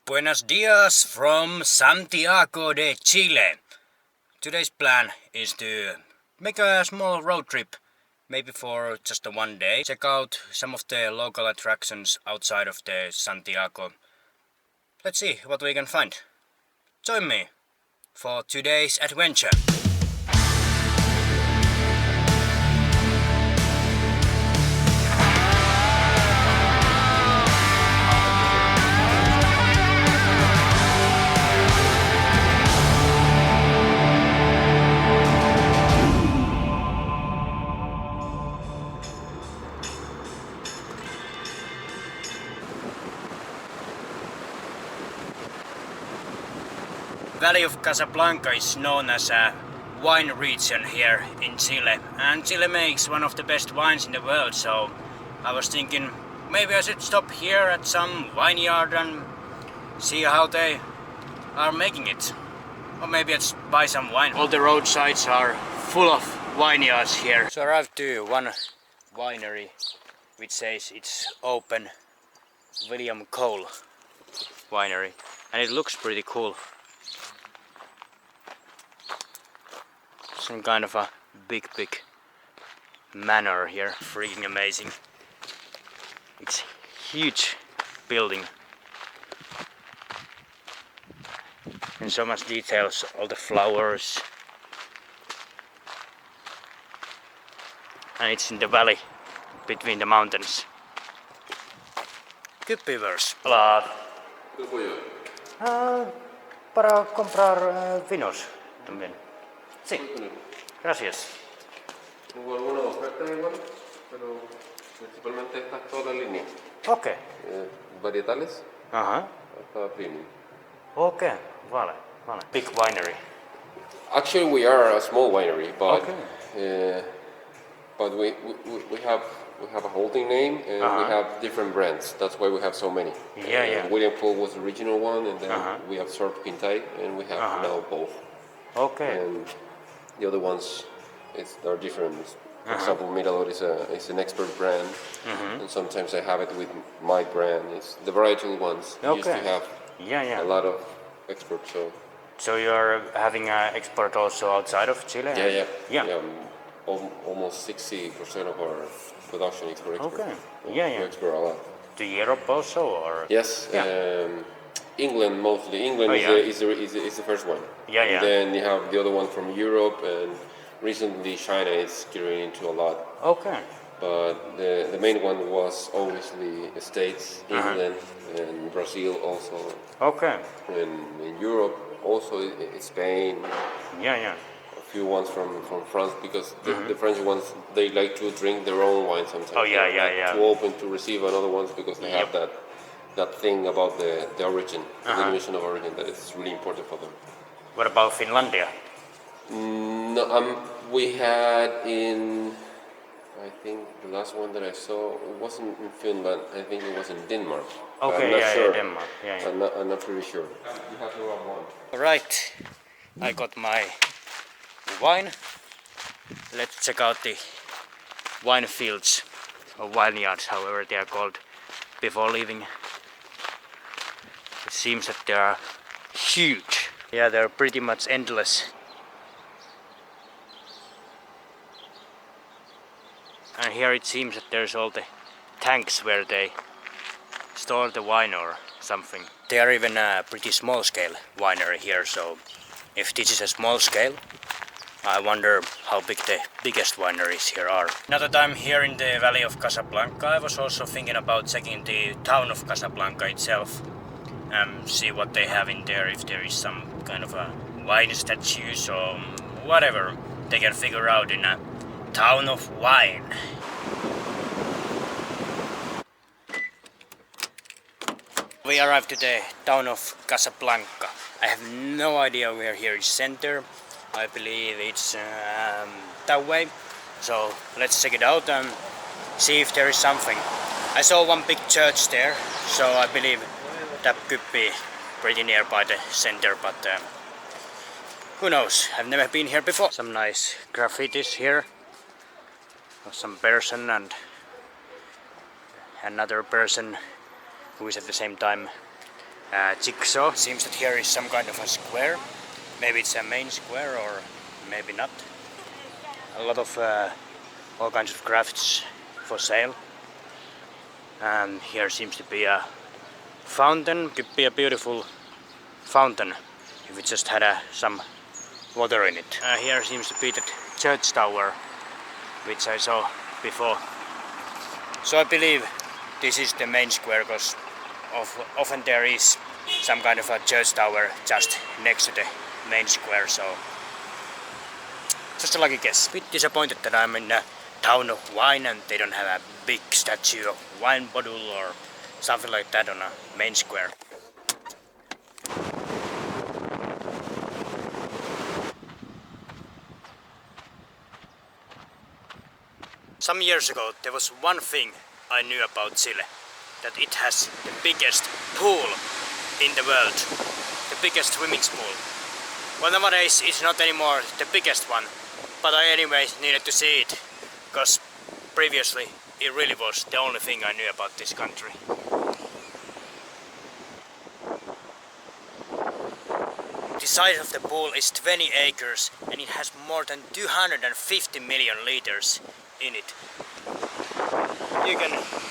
Buenos dias from Santiago de Chile. Today's plan is to make a small road trip, maybe for just a one day. Check out some of the local attractions outside of the Santiago. Let's see what we can find. Join me for today's adventure. Valley of Casablanca is known as a wine region here in Chile, and Chile makes one of the best wines in the world, so I was thinking maybe I should stop here at some vineyard and see how they are making it, or maybe I'd buy some wine. All the roadsides are full of vineyards here. So I arrived to one winery which says it's open, William Cole winery, and it looks pretty cool. Some kind of a big manor here, freaking amazing. It's huge building and so much details, all the flowers, and it's in the valley between the mountains. Good beavers. Hola. Para comprar vinos también. Sí, gracias. Hubo algunas ofertas igual, pero principalmente estas todas las líneas. Okay. Varietales. Hasta premium. Okay, vale. Big winery. Actually, we are a small winery, but okay. But we have a holding name and we have different brands. That's why we have so many. Yeah. William Cole was the original one, and then we have Sort Pintai, and we have now both. Okay. And the other ones are different. For example, Mirador is an expert brand, and sometimes I have it with my brand. It's the varietal ones. Okay. Used to have a lot of experts. So you're having an export also outside of Chile? Yeah. Almost 60% of our production is for export. Okay. We export a lot. To Europe also, or? Yes. England mostly. England is the first one. Yeah. And then you have the other one from Europe, and recently China is getting into a lot. Okay. But the main one was obviously the States, England, and Brazil also. Okay. And in Europe also Spain. Yeah. A few ones from France, because the French ones, they like to drink their own wine sometimes. Oh yeah. Too open to receive another ones because they have that thing about the origin, the denomination of origin, that is really important for them. What about Finlandia? No, we had I think the last one that I saw, it wasn't in Finland, I think it was in Denmark. Okay, I'm not sure. Denmark. Yeah. I'm not pretty sure. You have to run one. Alright, I got my wine. Let's check out the wine fields, or vineyards, however they are called, before leaving. It seems that they are huge. Yeah, they're pretty much endless. And here it seems that there's all the tanks where they store the wine or something. They are even a pretty small scale winery here, so if this is a small scale, I wonder how big the biggest wineries here are. Now that I'm here in the Valley of Casablanca, I was also thinking about checking the town of Casablanca itself and see what they have in there, if there is some kind of a wine statues or whatever they can figure out in a town of wine. We arrived to the town of Casablanca. I have no idea where here is center. I believe it's that way. So let's check it out and see if there is something. I saw one big church there, so I believe that could be pretty nearby the center, but who knows? I've never been here before. Some nice graffitis here of some person and another person who is at the same time jigsaw. Seems that here is some kind of a square. Maybe it's a main square or maybe not. A lot of all kinds of crafts for sale. And here seems to be a fountain. Could be a beautiful fountain if it just had some water in it. Here seems to be that church tower which I saw before. So I believe this is the main square because often there is some kind of a church tower just next to the main square, so just a lucky guess. Bit disappointed that I'm in a town of wine and they don't have a big statue of wine bottle or something like that on a main square. Some years ago there was one thing I knew about Chile, that it has the biggest pool in the world, the biggest swimming pool. Well, nowadays it's not anymore the biggest one, but I anyway needed to see it, because previously it really was the only thing I knew about this country. The size of the pool is 20 acres and it has more than 250 million liters in it. You can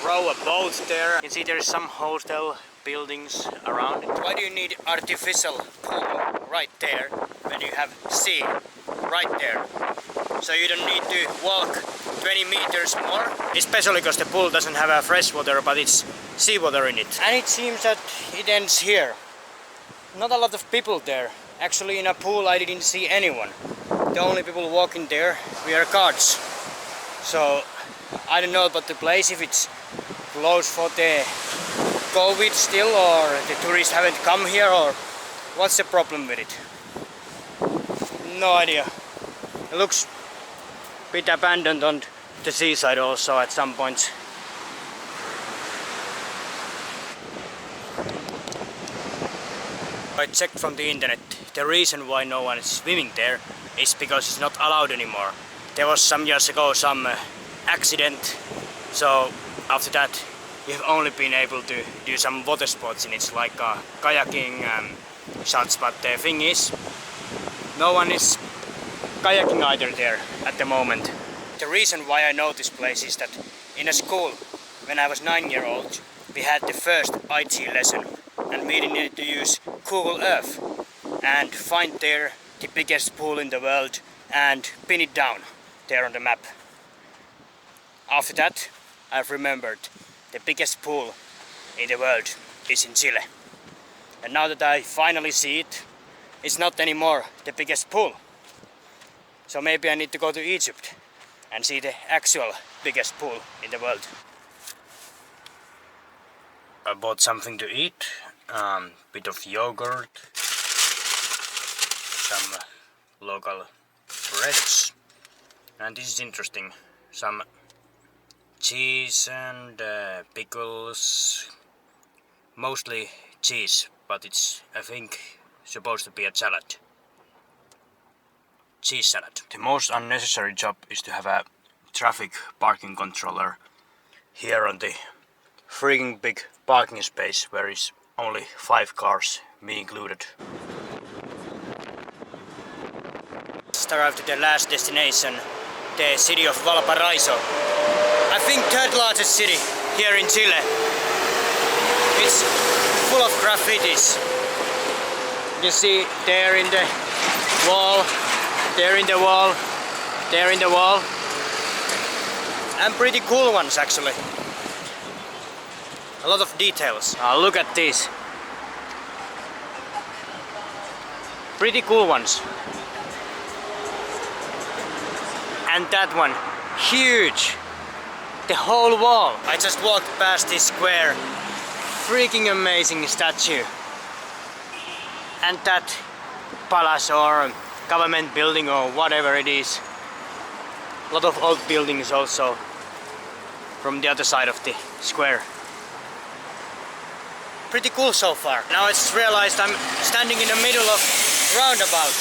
row a boat there. You can see there is some hotel buildings around it. Why do you need artificial pool right there when you have sea right there? So you don't need to walk 20 meters more. Especially because the pool doesn't have a fresh water, but it's seawater in it. And it seems that it ends here. Not a lot of people there. Actually in a pool I didn't see anyone. The only people walking there were guards. So I don't know about the place, if it's closed for the COVID still, or the tourists haven't come here, or what's the problem with it? No idea. It looks a bit abandoned on the seaside also at some point. I checked from the internet. The reason why no one is swimming there is because it's not allowed anymore. There was some years ago some accident, so after that you've only been able to do some water sports in it, like kayaking and such, but the thing is, no one is kayaking either there at the moment. The reason why I know this place is that in a school, when I was 9 years old, we had the first IT lesson and we needed to use Google Earth and find there the biggest pool in the world and pin it down there on the map. After that, I've remembered the biggest pool in the world is in Chile. And now that I finally see it, it's not anymore the biggest pool. So maybe I need to go to Egypt and see the actual biggest pool in the world. I bought something to eat, bit of yogurt, some local breads, and this is interesting, some cheese and pickles, mostly cheese, but it's, I think, supposed to be a salad. Cheese salad. The most unnecessary job is to have a traffic parking controller here on the freaking big parking space where is only 5 cars, me included. Just arrived at the last destination, the city of Valparaiso. I think third largest city here in Chile. It's full of graffitis. You see there in the wall, there in the wall, there in the wall. And pretty cool ones actually. A lot of details. Look at this. Pretty cool ones. And that one, huge. The whole wall. I just walked past this square. Freaking amazing statue. And that palace or government building or whatever it is. A lot of old buildings also from the other side of the square. Pretty cool so far. Now I just realized I'm standing in the middle of roundabout.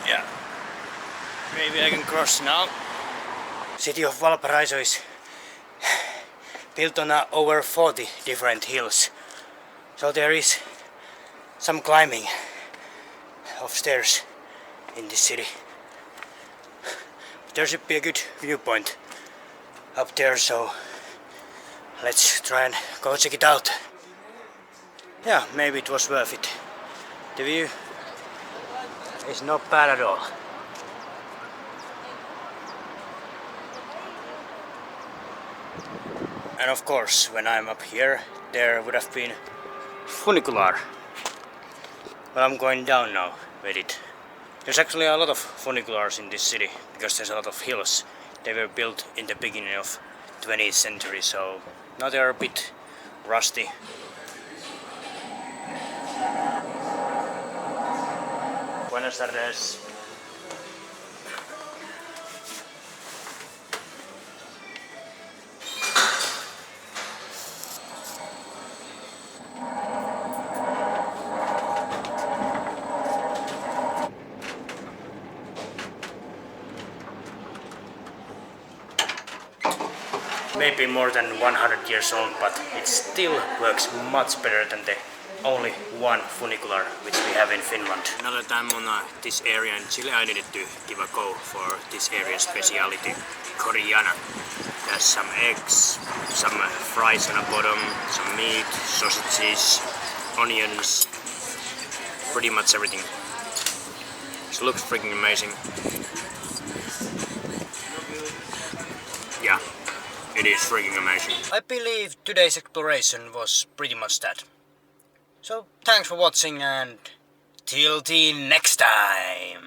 Yeah. Maybe I can cross now. City of Valparaiso is built on over 40 different hills. So there is some climbing of stairs in this city. There should be a good viewpoint up there, so let's try and go check it out. Yeah, maybe it was worth it. The view is not bad at all. And of course, when I'm up here, there would have been funicular. But I'm going down now with it. There's actually a lot of funiculars in this city because there's a lot of hills. They were built in the beginning of 20th century, so now they're a bit rusty. Buenas tardes. Maybe more than 100 years old, but it still works much better than the only one funicular which we have in Finland. Another time on this area in Chile, I needed to give a go for this area's speciality, Koreana. There's some eggs, some fries on the bottom, some meat, sausages, onions, pretty much everything. It looks freaking amazing. Yeah. It is freaking amazing. I believe today's exploration was pretty much that. So thanks for watching and till the next time.